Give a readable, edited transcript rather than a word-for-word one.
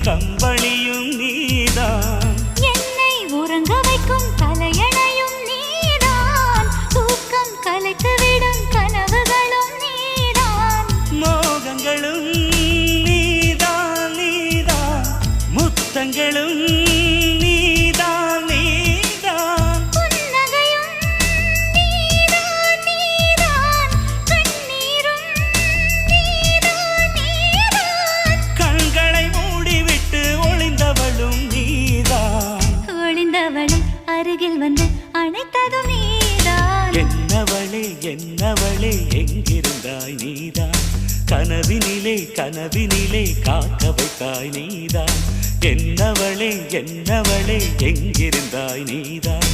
கம்பளியும் நீதான், என்னை உறங்க வைக்கும் தலையணையும் நீதான், தூக்கம் கலைத்துவிடும் கனவுகளும் நீதான், மோகங்களும் நீதான் நீதான், முத்தங்களும் நீதான் நீதான், புன்னகையும் நீதான் நீதான், கண்ணீரும் நீதான் நீதான், கண்களை மூடிவிட்டு ஒளிந்தவளும் நீதான், ஒளிந்தவளை அருகில் வந்து அணைத்ததும் நீதான், என்னவளே என்னவளே எங்கிருந்தாய் நீதான், கனவினிலே கனவினிலே காக்க வைத்தாய் நீதான், என்னவளே என்னவளே எங்கிருந்தாய் நீதான்,